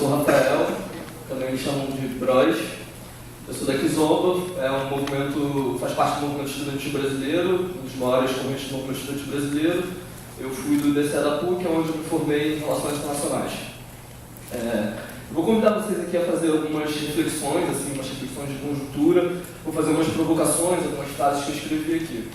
sou Rafael, também me chamam de Bros. Eu sou da Kizomba, faz parte do movimento estudantil brasileiro, um dos maiores correntes do movimento estudantil brasileiro. Eu fui do DCE da PUC, onde eu me formei em Relações Internacionais. Vou convidar vocês aqui a fazer algumas reflexões, assim, umas reflexões de conjuntura, vou fazer algumas provocações, algumas frases que eu escrevi aqui.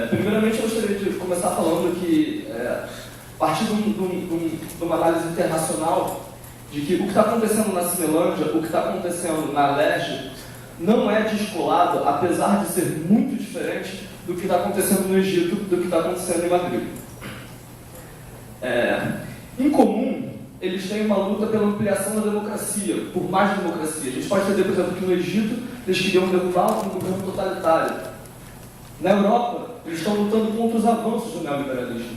Primeiramente, eu gostaria de começar falando que, a partir de uma análise internacional, de que o que está acontecendo na Cinelândia, o que está acontecendo na LERJ, não é descolado, apesar de ser muito diferente do que está acontecendo no Egito, do que está acontecendo em Madrid. Em comum, eles têm uma luta pela ampliação da democracia, por mais democracia. A gente pode entender, por exemplo, que no Egito eles queriam derrubar um governo totalitário. Na Europa, eles estão lutando contra os avanços do neoliberalismo.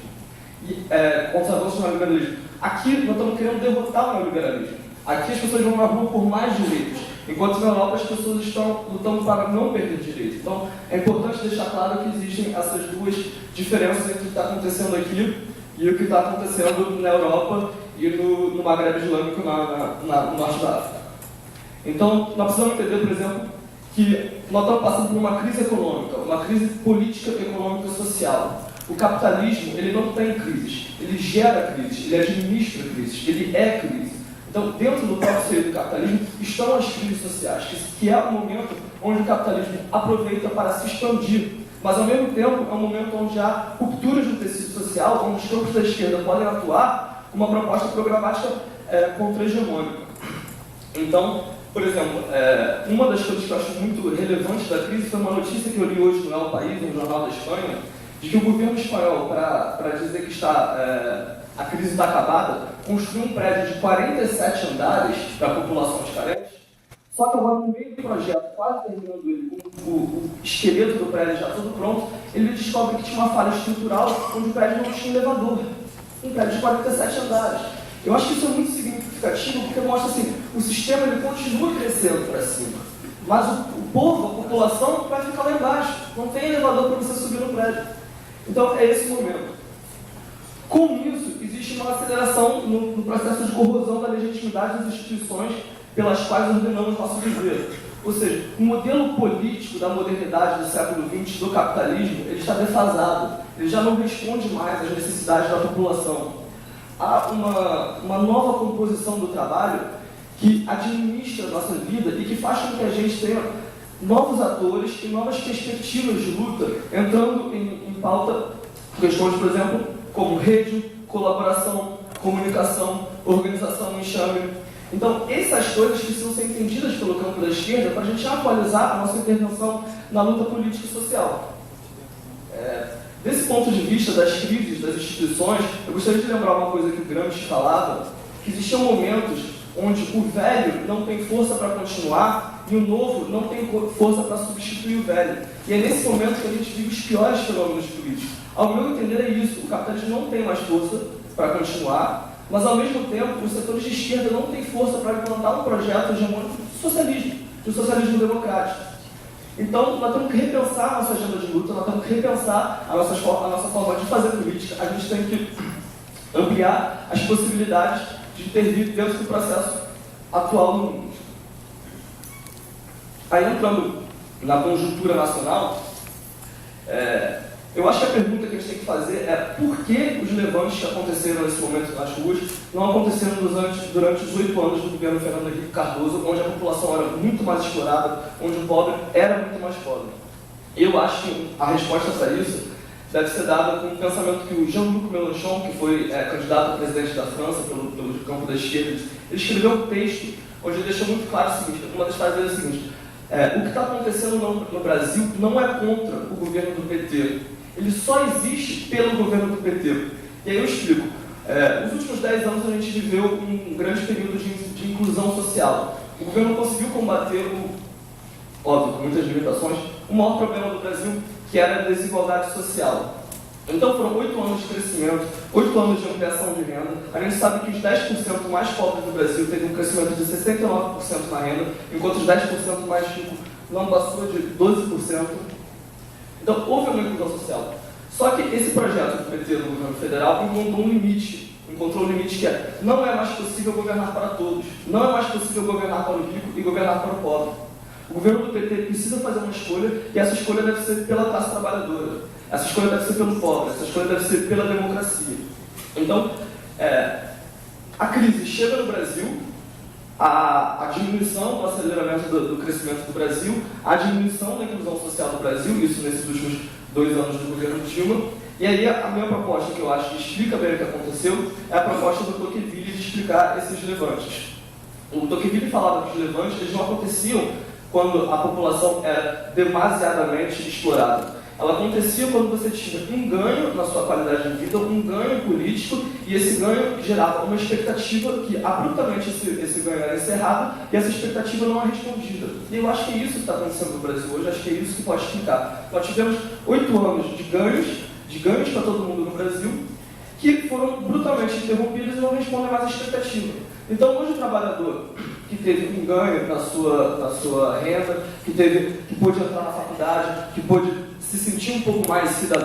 Contra os avanços do neoliberalismo. Aqui, nós estamos querendo derrotar o neoliberalismo. Aqui as pessoas vão na rua por mais direitos, enquanto na Europa as pessoas estão lutando para não perder direitos. Então, é importante deixar claro que existem essas duas diferenças entre o que está acontecendo aqui e o que está acontecendo na Europa e no Maghreb Islâmico, no norte da África. Então, nós precisamos entender, por exemplo, que nós estamos passando por uma crise econômica, uma crise política, econômica e social. O capitalismo, ele não tem crises, ele gera crises, ele administra crises, ele é crise. Então, dentro do próprio seio do capitalismo, estão as crises sociais, que é o momento onde o capitalismo aproveita para se expandir. Mas, ao mesmo tempo, é um momento onde há rupturas no tecido social, onde os campos da esquerda podem atuar com uma proposta programática contra-hegemônica. Então, por exemplo, uma das coisas que eu acho muito relevante da crise foi uma notícia que eu li hoje no El País, no Jornal da Espanha, de que o governo espanhol, para dizer que a crise está acabada, construiu um prédio de 47 andares para populações carentes, só que agora, no meio do projeto, quase terminando ele, com o esqueleto do prédio já todo pronto, ele descobre que tinha uma falha estrutural onde o prédio não tinha elevador. Um prédio de 47 andares. Eu acho que isso é muito significativo, porque mostra assim, o sistema ele continua crescendo para cima, mas o povo, a população, vai ficar lá embaixo. Não tem elevador para você subir no prédio. Então, é esse momento. Com isso, existe uma aceleração no processo de corrosão da legitimidade das instituições pelas quais ordenamos nosso viver. Ou seja, o modelo político da modernidade do século XX, do capitalismo, ele está defasado. Ele já não responde mais às necessidades da população. Há uma nova composição do trabalho que administra a nossa vida e que faz com que a gente tenha novos atores e novas perspectivas de luta, entrando em pauta questões, por exemplo, como rede, colaboração, comunicação, organização, enxame. Então, essas coisas precisam ser entendidas pelo campo da esquerda para a gente atualizar a nossa intervenção na luta política e social. Desse ponto de vista das crises das instituições, eu gostaria de lembrar uma coisa que o Gramsci falava, que existiam momentos onde o velho não tem força para continuar e o novo não tem força para substituir o velho. E é nesse momento que a gente vive os piores fenômenos políticos. Ao meu entender é isso, o capitalismo não tem mais força para continuar, mas ao mesmo tempo os setores de esquerda não têm força para implantar um projeto hegemônico de socialismo democrático. Então, nós temos que repensar a nossa agenda de luta, nós temos que repensar a nossa forma de fazer política, a gente tem que ampliar as possibilidades de intervir dentro do processo atual no mundo. Aí, entrando na conjuntura nacional, eu acho que a pergunta que a gente tem que fazer é por que os levantes que aconteceram nesse momento nas ruas não aconteceram durante os 8 anos do governo Fernando Henrique Cardoso, onde a população era muito mais explorada, onde o pobre era muito mais pobre. Eu acho que a resposta para isso deve ser dada com o pensamento que o Jean-Luc Mélenchon, que foi candidato a presidente da França pelo campo da esquerda, ele escreveu um texto onde ele deixou muito claro o seguinte, uma das frases é a seguinte: o que está acontecendo no Brasil não é contra o governo do PT, ele só existe pelo governo do PT. E aí eu explico. Nos últimos 10 anos a gente viveu um grande período de inclusão social. O governo conseguiu combater, óbvio, com muitas limitações, o maior problema do Brasil, que era a desigualdade social. Então foram 8 anos de crescimento, 8 anos de ampliação de renda. A gente sabe que os 10% mais pobres do Brasil teve um crescimento de 69% na renda, enquanto os 10% mais ricos não passou de 12%. Então houve uma inclusão social. Só que esse projeto do PT do governo federal encontrou um limite encontrou um limite que é: não é mais possível governar para todos, não é mais possível governar para o rico e governar para o pobre. O governo do PT precisa fazer uma escolha, e essa escolha deve ser pela classe trabalhadora, essa escolha deve ser pelo pobre, essa escolha deve ser pela democracia. Então, a crise chega no Brasil, a diminuição do aceleramento do crescimento do Brasil, a diminuição da inclusão social do Brasil, isso nesses últimos 2 anos do governo Dilma. E aí a minha proposta, que eu acho que explica bem o que aconteceu, é a proposta do Tocqueville de explicar esses levantes. O Tocqueville falava que os levantes eles não aconteciam quando a população era demasiadamente explorada. Ela acontecia quando você tinha um ganho na sua qualidade de vida, um ganho político, e esse ganho gerava uma expectativa que abruptamente esse ganho era encerrado e essa expectativa não é respondida. E eu acho que é isso que está acontecendo no Brasil hoje, acho que é isso que pode explicar. Nós tivemos 8 anos de ganhos para todo mundo no Brasil, que foram brutalmente interrompidos e não respondem mais à expectativa. Então, hoje o trabalhador que teve um ganho na sua renda, que pôde entrar na faculdade, que pôde se sentir um pouco mais cidadão,